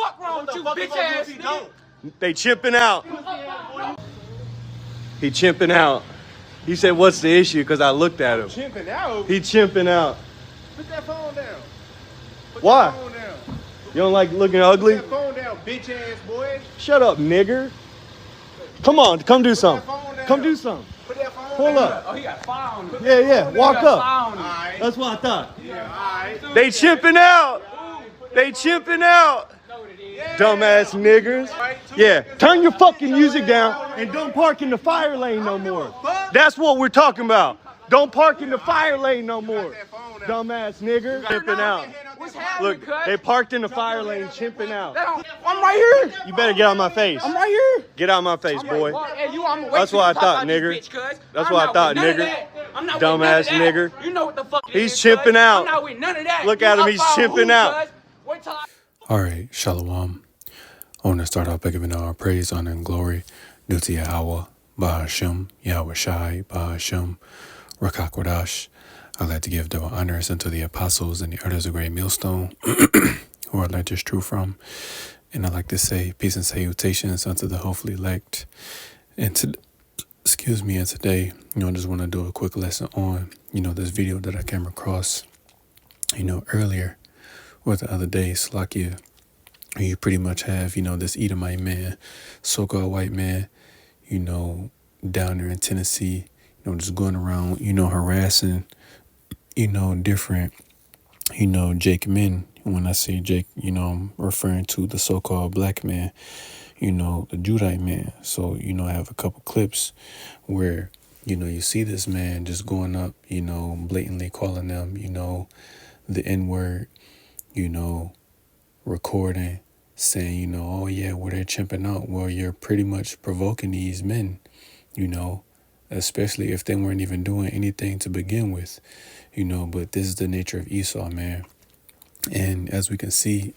fuck wrong with you, bitch ass nigga? They chimping out. He chimping out. He said, what's the issue? Because I looked at him. Chimping out? He chimping out. Put that phone down. Why? That phone down. You don't like looking ugly? Put that phone down, bitch ass boy. Shut up, nigger. Come on, come do something. Come do something. Put that phone Pull down. up. Oh, he got a fire on him. Yeah, walk up. Alright. That's what I thought. Yeah, alright. They chimping out. They chimping out. Dumbass niggers. Yeah, turn your fucking music down and don't park in the fire lane no more. That's what we're talking about. Don't park in the fire lane no more. Dumbass nigger. Chimping out. What's happening, Look, cuz? they parked in the fire lane, chimping out. I'm right here. You better get out of my face. I'm right here. Get out of my face, boy. Hey, you, I'm That's what I thought, nigger. That's what I thought, nigger. Dumbass nigger. You know what the fuck He's chimping out. I'm not with none of that. Look at him, he's chimping out. Wait till I... All right, Shalom. I want to start off by giving our praise, honor, and glory due to Yahweh, Bahashem, Yahweh Shai, Bahashem, Rakak Wadash. I'd like to give double honors unto the apostles and the elders of Great Millstone, who I learned this truth from. And I'd like to say peace and salutations unto the hopefully elect. And today, I just want to do a quick lesson on, this video that I came across, earlier or the other day, Slakia. You pretty much have, this Edomite man, so-called white man, down there in Tennessee, just going around, harassing, different, Jake men. When I say Jake, I'm referring to the so-called black man, the Judite man. So, I have a couple clips where, you see this man just going up, blatantly calling them, the N-word, recording, saying, oh yeah, well, they're chimping out. Well, you're pretty much provoking these men, especially if they weren't even doing anything to begin with, but this is the nature of Esau, man. And as we can see,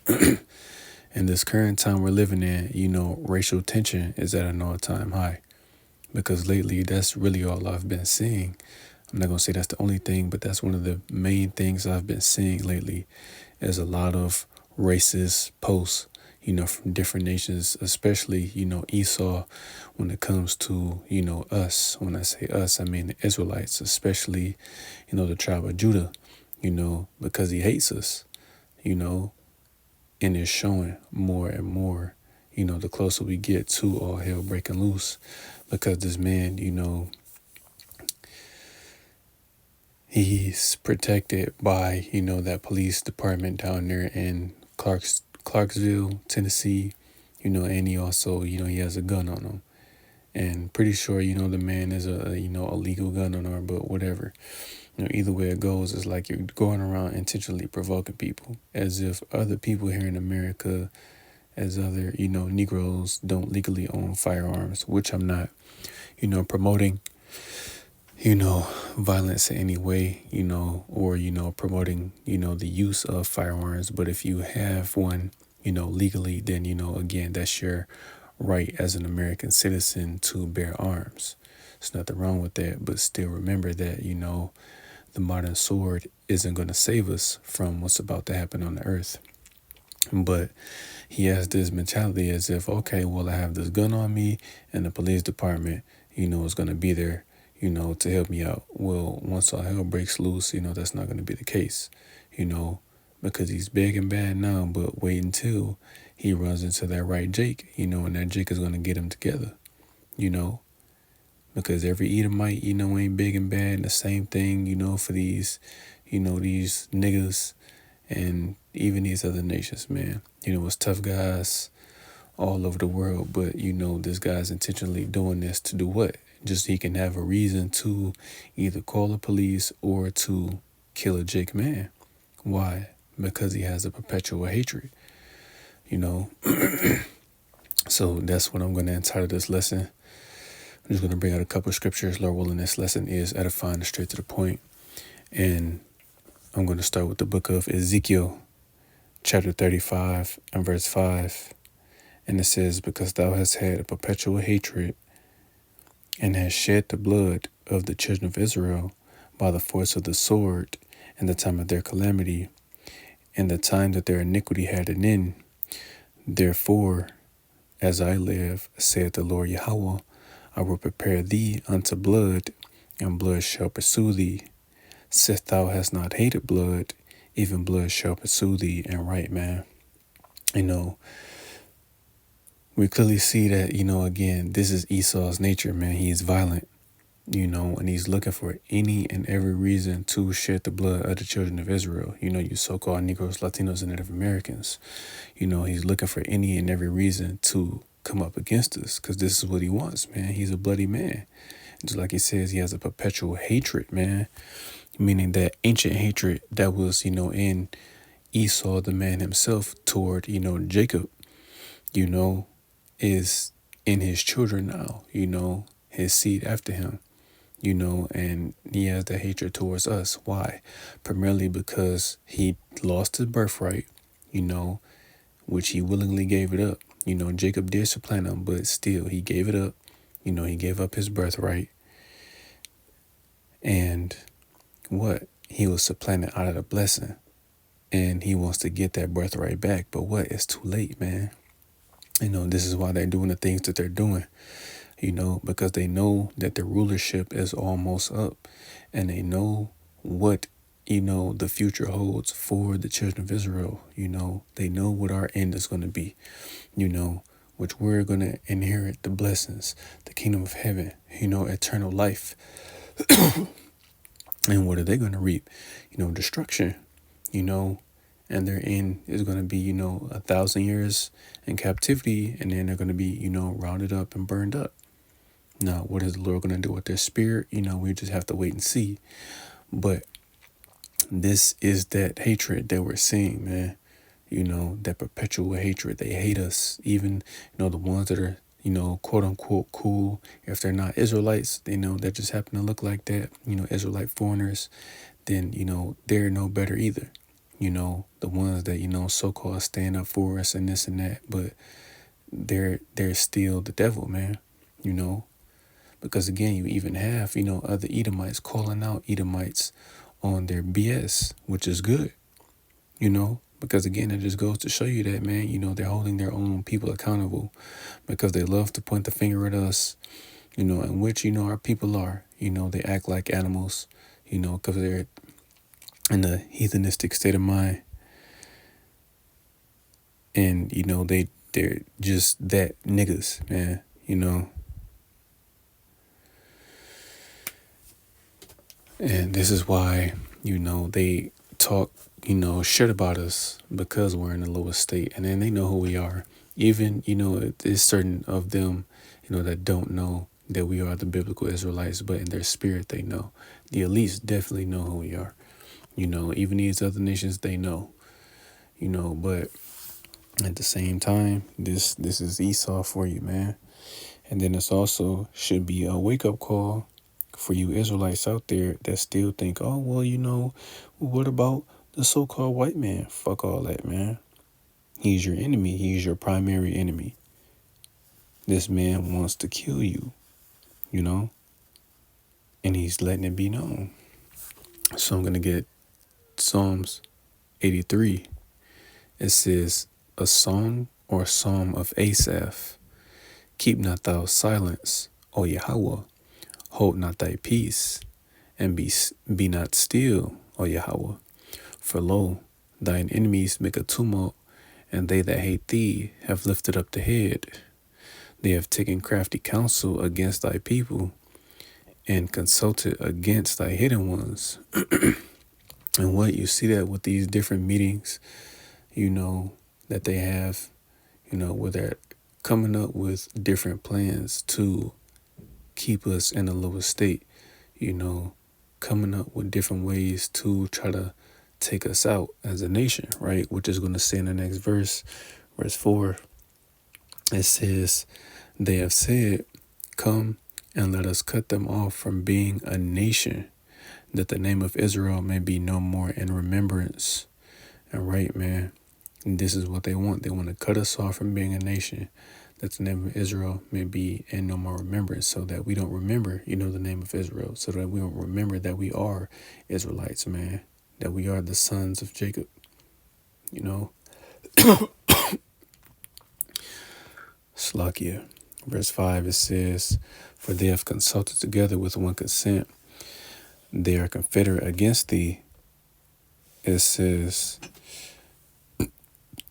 in this current time we're living in, racial tension is at an all-time high, because lately that's really all I've been seeing. I'm not going to say that's the only thing, but that's one of the main things I've been seeing lately is a lot of racist posts, from different nations, especially, Esau, when it comes to, us. When I say us, I mean the Israelites, especially, the tribe of Judah, because he hates us, and it's showing more and more, the closer we get to all hell breaking loose, because this man, he's protected by, that police department down there in Clarksville, Tennessee, and he also, he has a gun on him. And pretty sure, the man is a legal gun owner, but whatever. Either way it goes, it's like you're going around intentionally provoking people, as if other people here in America, as other, Negroes don't legally own firearms, which I'm not, promoting, violence in any way, or, promoting, the use of firearms. But if you have one, legally, then, again, that's your right as an American citizen to bear arms. There's nothing wrong with that. But still remember that, the modern sword isn't going to save us from what's about to happen on the earth. But he has this mentality as if, okay, well, I have this gun on me and the police department, is going to be there, to help me out. Well, once all hell breaks loose, that's not going to be the case, because he's big and bad now, but wait until he runs into that right Jake, and that Jake is going to get him together, because every Edomite, ain't big and bad. And the same thing, for these, these niggas and even these other nations, man. It's tough guys all over the world, but, this guy's intentionally doing this to do what? Just so he can have a reason to either call the police or to kill a Jake man. Why? Because he has a perpetual hatred, So that's what I'm going to entitle this lesson. I'm just going to bring out a couple of scriptures. Lord willing, this lesson is edifying and straight to the point. And I'm going to start with the book of Ezekiel, chapter 35 and verse 5. And it says, because thou hast had a perpetual hatred and hast shed the blood of the children of Israel by the force of the sword in the time of their calamity, in the time that their iniquity had an end, Therefore, as I live, saith the Lord Yahweh, I will prepare thee unto blood, and blood shall pursue thee. Sith thou hast not hated blood, even blood shall pursue thee. And right, man, we clearly see that, again, this is Esau's nature, man. He is violent, and he's looking for any and every reason to shed the blood of the children of Israel. You so-called Negroes, Latinos, and Native Americans. He's looking for any and every reason to come up against us, because this is what he wants, man. He's a bloody man. Just like he says, he has a perpetual hatred, man. Meaning that ancient hatred that was, in Esau, the man himself, toward, Jacob, is in his children now, his seed after him, and he has that hatred towards us. Why? Primarily because he lost his birthright, which he willingly gave it up. Jacob did supplant him, but still he gave it up. He gave up his birthright. And what? He was supplanted out of the blessing. And he wants to get that birthright back. But what? It's too late, man. This is why they're doing the things that they're doing. Because they know that the rulership is almost up. And they know what, the future holds for the children of Israel. They know what our end is going to be, which we're going to inherit the blessings, the kingdom of heaven, eternal life. And what are they going to reap? Destruction, and their end is going to be, 1,000 years in captivity, and then they're going to be, rounded up and burned up. Now, what is the Lord going to do with their spirit? We just have to wait and see. But this is that hatred that we're seeing, man. That perpetual hatred. They hate us. Even, the ones that are, quote unquote cool. If they're not Israelites, that just happen to look like that, Israelite foreigners, then, they're no better either. The ones that, so-called stand up for us and this and that, but they're still the devil, man, because again, you even have, other Edomites calling out Edomites on their BS, which is good, because again, it just goes to show you that, man, they're holding their own people accountable because they love to point the finger at us, and which, our people are, they act like animals, because they're in a heathenistic state of mind. And, they're just that niggas, man, And this is why, they talk, shit about us because we're in the lowest state. And then they know who we are. Even, there's certain of them, that don't know that we are the biblical Israelites, but in their spirit, they know. The elites definitely know who we are. Even these other nations, they know, but at the same time, this is Esau for you, man. And then it's also should be a wake-up call for you Israelites out there that still think, oh, well, what about the so-called white man? Fuck all that, man. He's your enemy. He's your primary enemy. This man wants to kill you, and he's letting it be known. So I'm going to get Psalms 83. It says, a song or psalm of Asaph. Keep not thou silence, O Yahweh. Hold not thy peace, and be not still, O Yahweh. For lo, thine enemies make a tumult, and they that hate thee have lifted up the head. They have taken crafty counsel against thy people, and consulted against thy hidden ones. And what you see that with these different meetings, that they have, where they're coming up with different plans to keep us in a lower state, coming up with different ways to try to take us out as a nation, right? Which is going to say in the next verse 4, it says, they have said, come and let us cut them off from being a nation, that the name of Israel may be no more in remembrance. And right, man, this is what they want. They want to cut us off from being a nation, that the name of Israel may be in no more remembrance, so that we don't remember, the name of Israel, so that we don't remember that we are Israelites, man, that we are the sons of Jacob, Slakia. Verse 5, it says, for they have consulted together with one consent. They are confederate against thee. It says,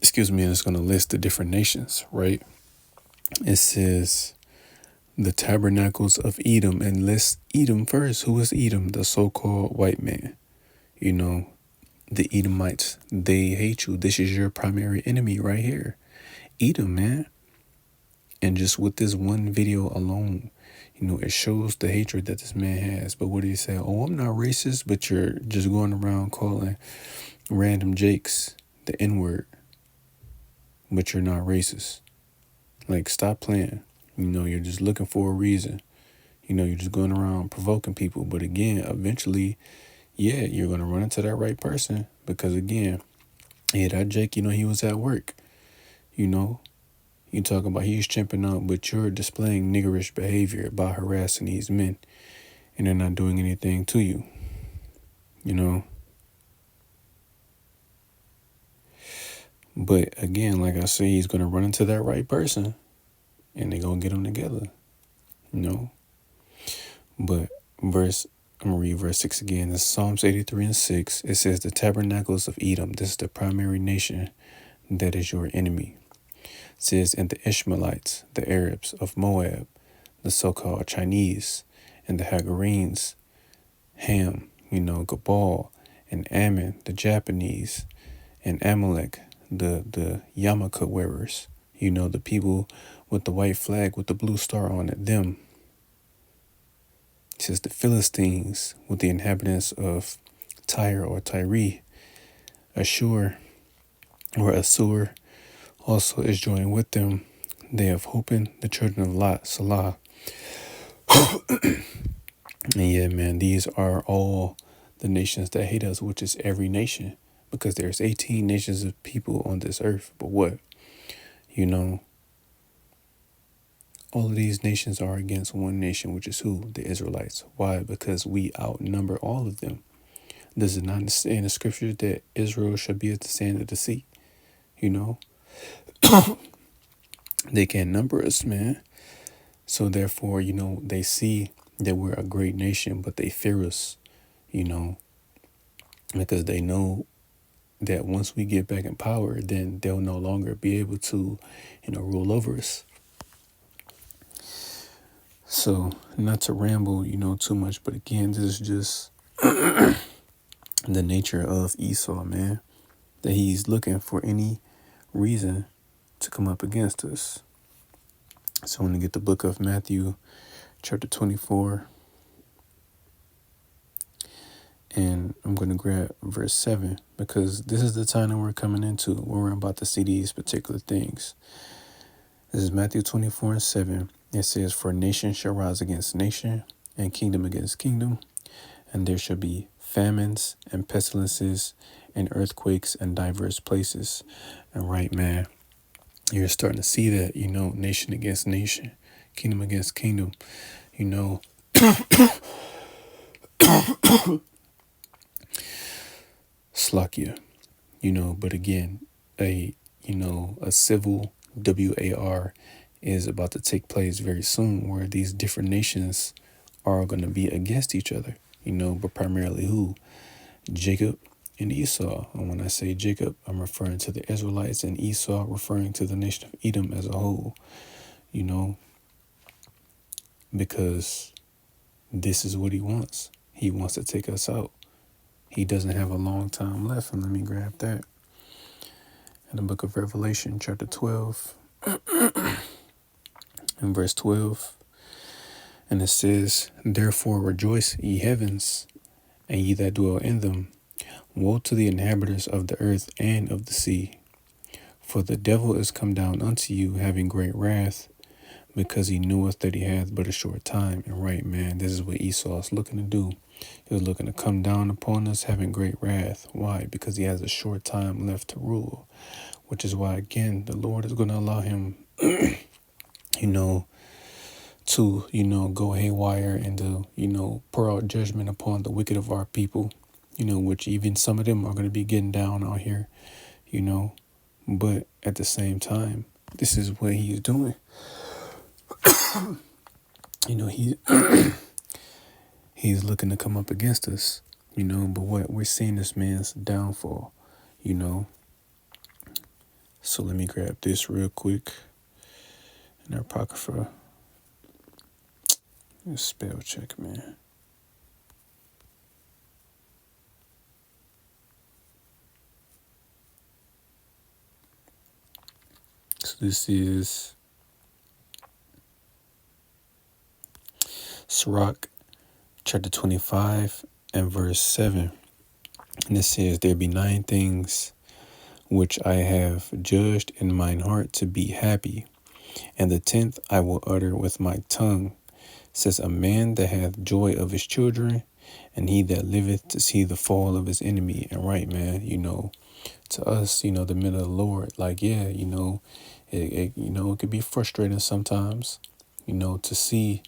excuse me, and it's going to list the different nations, right? It says, the tabernacles of Edom, and lists Edom first. Who is Edom? The so-called white man. You know, the Edomites, they hate you. This is your primary enemy right here. Edom, man. And just with this one video alone, you know, it shows the hatred that this man has. But what did he say? Oh, I'm not racist, but you're just going around calling random Jakes the N-word, but you're not racist. Like, stop playing. You know, you're just looking for a reason. You know, you're just going around provoking people. But again, eventually, yeah, you're going to run into that right person. Because again, yeah, that Jake, you know, he was at work. You know, you talking about he's chimping out, but you're displaying niggerish behavior by harassing these men. And they're not doing anything to you. You know. But again, like I say, he's going to run into that right person. And they're going to get them together. You know. But I'm going to read verse 6 again. It's Psalms 83 and 6. It says, the tabernacles of Edom, this is the primary nation that is your enemy. It says, and the Ishmaelites, the Arabs of Moab, the so-called Chinese, and the Hagarenes, Ham, you know, Gabal, and Ammon, the Japanese, and Amalek, the yarmulke wearers, you know, the people with the white flag with the blue star on it, them. It says the Philistines with the inhabitants of Tyre or Tyre, Ashur or Assur also is joined with them. They have Hopin, the children of Lot, Salah. And yeah, man, these are all the nations that hate us, which is every nation, because there's 18 nations of people on this earth. But what? You know, all of these nations are against one nation, which is who? The Israelites. Why? Because we outnumber all of them. Does it not say in the scriptures that Israel should be at the sand of the sea? You know? They can't number us, man. So therefore, you know, they see that we're a great nation, but they fear us, you know, because they know that once we get back in power, then they'll no longer be able to, you know, rule over us. So, not to ramble, you know, too much, but again, this is just the nature of Esau, man, that he's looking for any reason to come up against us. So I'm going to get the book of Matthew, chapter 24, and I'm going to grab verse 7, because this is the time that we're coming into where we're about to see these particular things. This is Matthew 24 and 7. It says, for nation shall rise against nation, and kingdom against kingdom, and there shall be famines and pestilences and earthquakes in diverse places. And right, man, you're starting to see that, you know, nation against nation, kingdom against kingdom, you know. Slakia, you know, but again, a civil war is about to take place very soon, where these different nations are going to be against each other, you know, but primarily who? Jacob and Esau. And when I say Jacob, I'm referring to the Israelites, and Esau referring to the nation of Edom as a whole, you know, because this is what he wants. He wants to take us out. He doesn't have a long time left. And let me grab that. In the book of Revelation, chapter 12, and verse 12. And it says, therefore rejoice, ye heavens, and ye that dwell in them. Woe to the inhabitants of the earth and of the sea. For the devil is come down unto you, having great wrath, because he knoweth that he hath but a short time. And right, man, this is what Esau is looking to do. He was looking to come down upon us, having great wrath. Why? Because he has a short time left to rule. Which is why, again, the Lord is going to allow him, you know, to, you know, go haywire and to, you know, pour out judgment upon the wicked of our people, you know, which even some of them are going to be getting down out here, you know. But at the same time, this is what he's doing. You know, he's looking to come up against us, you know, but what we're seeing this man's downfall, you know. So let me grab this real quick. In our Apocrypha. Spell check, man. So this is Sirach chapter 25 and verse 7. And it says, there be 9 things which I have judged in mine heart to be happy, and the 10th I will utter with my tongue. Says a man that hath joy of his children, and he that liveth to see the fall of his enemy. And right, man, you know, to us, you know, the men of the Lord, like, yeah, you know, it could be frustrating sometimes, you know, to see,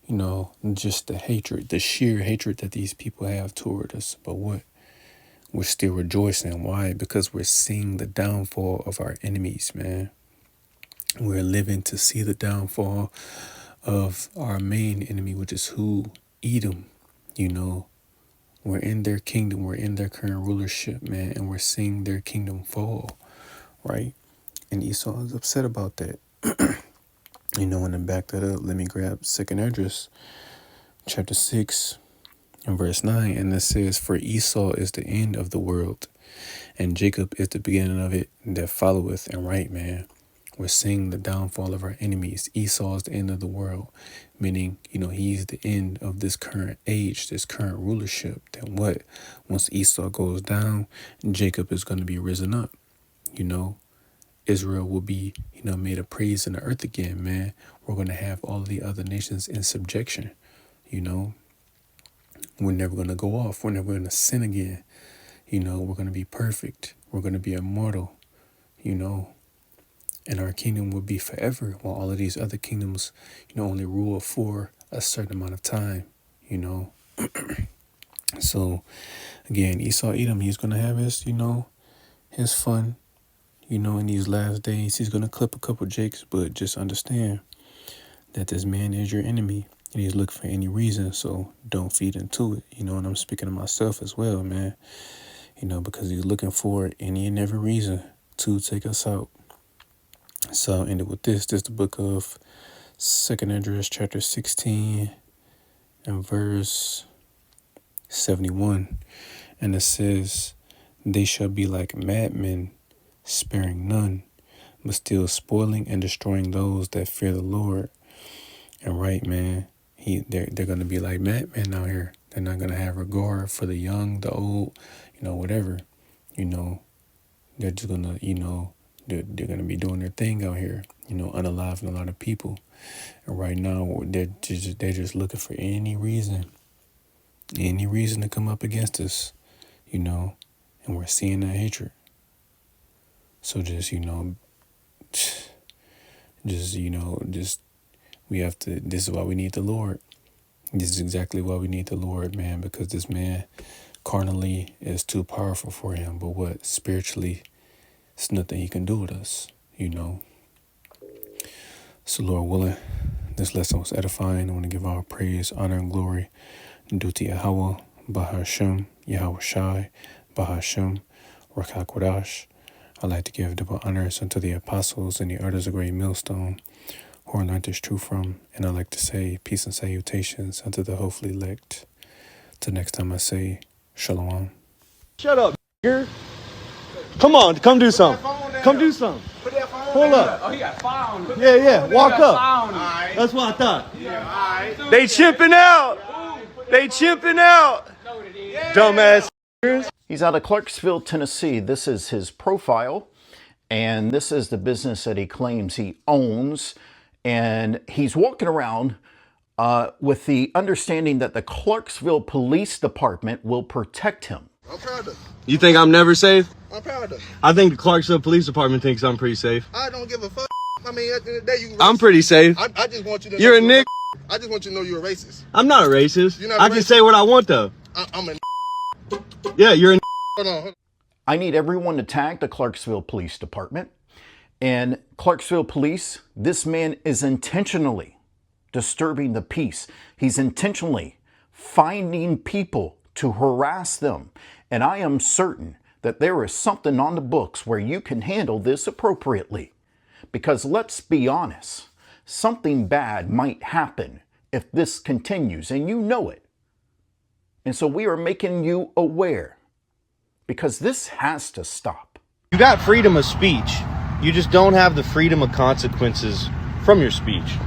you know, just the hatred, the sheer hatred that these people have toward us. But what? We're still rejoicing. Why? Because we're seeing the downfall of our enemies, man. We're living to see the downfall of our main enemy, which is who? Edom. You know, we're in their kingdom. We're in their current rulership, man, and we're seeing their kingdom fall, right? And Esau is upset about that. You know, and to back that up, let me grab 2nd Esdras, chapter 6 and verse 9. And it says, for Esau is the end of the world, and Jacob is the beginning of it that followeth. And right, man, we're seeing the downfall of our enemies. Esau is the end of the world, meaning, you know, he's the end of this current age, this current rulership. Then what? Once Esau goes down, Jacob is going to be risen up, you know. Israel will be, you know, made a praise in the earth again, man. We're going to have all the other nations in subjection, you know. We're never going to go off. We're never going to sin again. You know, we're going to be perfect. We're going to be immortal, you know. And our kingdom will be forever, while all of these other kingdoms, you know, only rule for a certain amount of time, you know. So, again, Esau Edom, he's going to have his, you know, his fun. You know, in these last days, he's going to clip a couple jakes, but just understand that this man is your enemy, and he's looking for any reason, so don't feed into it, you know, and I'm speaking to myself as well, man, you know, because he's looking for any and every reason to take us out. So I'll end it with this. This is the book of 2nd Esdras, chapter 16 and verse 71, and it says, they shall be like madmen, sparing none, but still spoiling and destroying those that fear the Lord. And right, man, they're going to be like madmen out here. They're not going to have regard for the young, the old, you know, whatever. You know, they're just going to, you know, they're going to be doing their thing out here, you know, unaliving a lot of people. And right now, they're just looking for any reason to come up against us, you know, and we're seeing that hatred. So just, you know, we have to, this is why we need the Lord. This is exactly why we need the Lord, man, because this man carnally is too powerful for him. But what? Spiritually, it's nothing he can do with us, you know. So Lord willing, this lesson was edifying. I want to give all praise, honor, and glory due to Yahweh, Bahashem, Yahweh Shai, Bahashem, Rakakwadash. I'd like to give double honors unto the apostles and the elders of Great Millstone, who I learned this truth from. And I'd like to say peace and salutations unto the hopefully elect. Till next time I say shalom. Shut up, nigger. Come on, come do something. Come do something. Put that phone Pull down. up. Oh, he got found. Yeah, walk up. Found. Alright. That's what I thought. Yeah, alright. They chimping out. They chimping out. Dumbass niggers. He's out of Clarksville, Tennessee. This is his profile, and this is the business that he claims he owns. And he's walking around with the understanding that the Clarksville Police Department will protect him. I'm proud of You think I'm never safe? I'm proud of I think the Clarksville Police Department thinks I'm pretty safe. I don't give a fuck. I mean, at the end of the day, you I'm pretty safe. I just want you to You're a know nick. I just want you to know you're a racist. I'm not a racist. You're not I a can racist? say what I want, though. I'm a Yeah, you're a hold on. I need everyone to tag the Clarksville Police Department. And Clarksville police, this man is intentionally disturbing the peace. He's intentionally finding people to harass them. And I am certain that there is something on the books where you can handle this appropriately. Because let's be honest, something bad might happen if this continues, and you know it. And so we are making you aware, because this has to stop. You got freedom of speech. You just don't have the freedom of consequences from your speech.